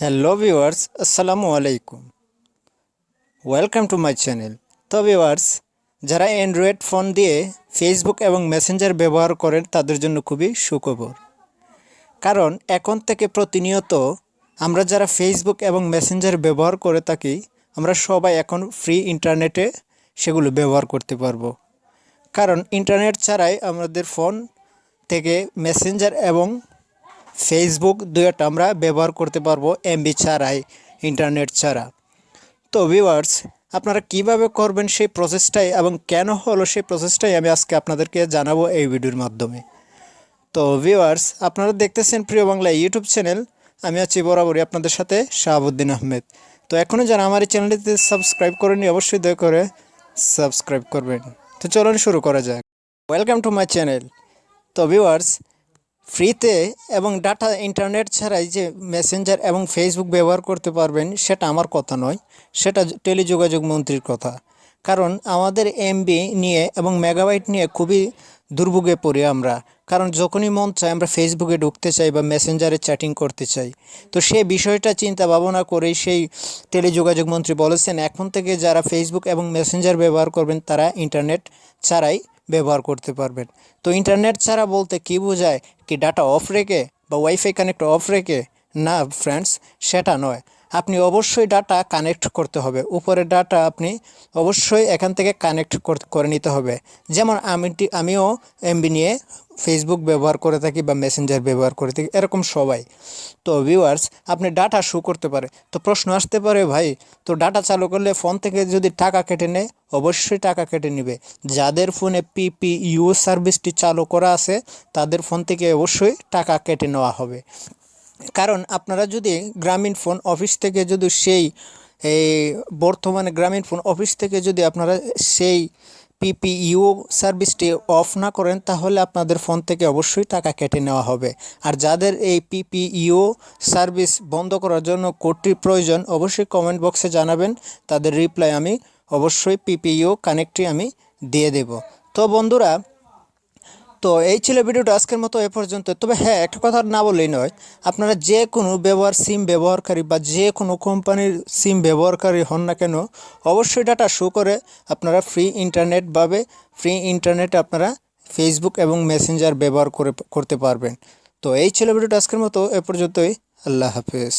Hello viewers, আসসালামু আলাইকুম। Welcome to my channel. তো ভিউয়ার্স, যারা অ্যান্ড্রয়েড ফোন দিয়ে ফেসবুক এবং মেসেঞ্জার ব্যবহার করেন তাদের জন্য খুবই সুখবর। কারণ এখন থেকে প্রতিনিয়ত আমরা যারা ফেসবুক এবং মেসেঞ্জার ব্যবহার করে থাকি, আমরা সবাই এখন ফ্রি ইন্টারনেটে সেগুলো ব্যবহার করতে পারবো। কারণ ইন্টারনেট ছাড়াই আমাদের ফোন থেকে মেসেঞ্জার এবং ফেসবুক দুইটা আমরা ব্যবহার করতে পারবো এমবি ছাড়াই, ইন্টারনেট ছাড়া। তো ভিউয়ার্স, আপনারা কিভাবে করবেন সেই প্রসেসটাই এবং কেন হলো সেই প্রসেসটাই আমি আজকে আপনাদেরকে জানাবো এই ভিডিওর মাধ্যমে। তো ভিউয়ার্স, আপনারা দেখতেছেন প্রিয় বাংলা ইউটিউব চ্যানেল। আমি আছি বরাবরই আপনাদের সাথে শাহাবুদ্দিন আহমেদ। তো এখনও যারা আমার এই চ্যানেলটিতে সাবস্ক্রাইব করেনি অবশ্যই দয়া করে সাবস্ক্রাইব করবেন। তো চলুন শুরু করা যাক। Welcome to my channel. তো ভিউয়ার্স, ফ্রিতে এবং ডাটা ইন্টারনেট ছাড়াই যে মেসেঞ্জার এবং ফেসবুক ব্যবহার করতে পারবেন সেটা আমার কথা নয়, সেটা টেলিযোগাযোগ মন্ত্রীর কথা। কারণ আমাদের এমবি নিয়ে এবং মেগাবাইট নিয়ে খুবই দুর্ভোগে পড়ি আমরা। কারণ যখনই মন চায় আমরা ফেসবুকে ঢুকতে চাই বা মেসেঞ্জারে চ্যাটিং করতে চাই। তো সেই বিষয়টা চিন্তা ভাবনা করেই সেই টেলিযোগাযোগ মন্ত্রী বলেছেন এখন থেকে যারা ফেসবুক এবং মেসেঞ্জার ব্যবহার করবেন তারা ইন্টারনেট ছাড়াই ব্যবহার করতে পারবেন। তো ইন্টারনেট ছাড়া বলতে কী বোঝায়, কি ডাটা অফ রেখে বা ওয়াইফাই কানেক্ট অফ রেখে? না ফ্রেন্ডস, সেটা নয়। আপনি অবশ্যই ডাটা কানেক্ট করতে হবে, উপরের ডাটা আপনি অবশ্যই এখান থেকে কানেক্ট করে নিতে হবে। যেমন আমিও এমবি নিয়ে ফেসবুক ব্যবহার করে থাকি বা মেসেঞ্জার ব্যবহার করে থাকি, এরকম সবাই। তো ভিউয়ার্স, আপনি ডাটা শো করতে পারে। তো প্রশ্ন আসতে পারে, ভাই তো ডাটা চালু করলে ফোন থেকে যদি টাকা কেটে নেয়? অবশ্যই টাকা কেটে নেবে। যাদের ফোনে পিপিইউ সার্ভিসটি চালু করা আছে তাদের ফোন থেকে অবশ্যই টাকা কেটে নেওয়া হবে। কারণ আপনারা যদি গ্রামীণ ফোন অফিস থেকে যদি এই বর্তমানে গ্রামীণ ফোন অফিস থেকে যদি আপনারা সেই পিপিইউ সার্ভিসটি অফ না করেন তাহলে আপনাদের ফোন থেকে অবশ্যই টাকা কেটে নেওয়া হবে। আর যাদের এই পিপিইউ সার্ভিস বন্ধ করার জন্য কোডটি প্রয়োজন অবশ্যই কমেন্ট বক্সে জানাবেন, তাদের রিপ্লাই আমি অবশ্যই পিপিইউ কানেক্টটি আমি দিয়ে দেব। তো বন্ধুরা, তো এই ছিল ভিডিওটা আজকের মতো এ পর্যন্ত। তবে হ্যাঁ, একটা কথা না বললেই নয়, আপনারা যে কোনো সিম ব্যবহারকারী বা যে কোনো কোম্পানির সিম ব্যবহারকারী হন না কেন অবশ্যই ডাটা শো করে আপনারা ফ্রি ইন্টারনেটে আপনারা ফেসবুক এবং মেসেঞ্জার ব্যবহার করতে পারবেন। তো এই ছিল ভিডিওটা আজকের মতো এ পর্যন্তই। আল্লাহ হাফেজ।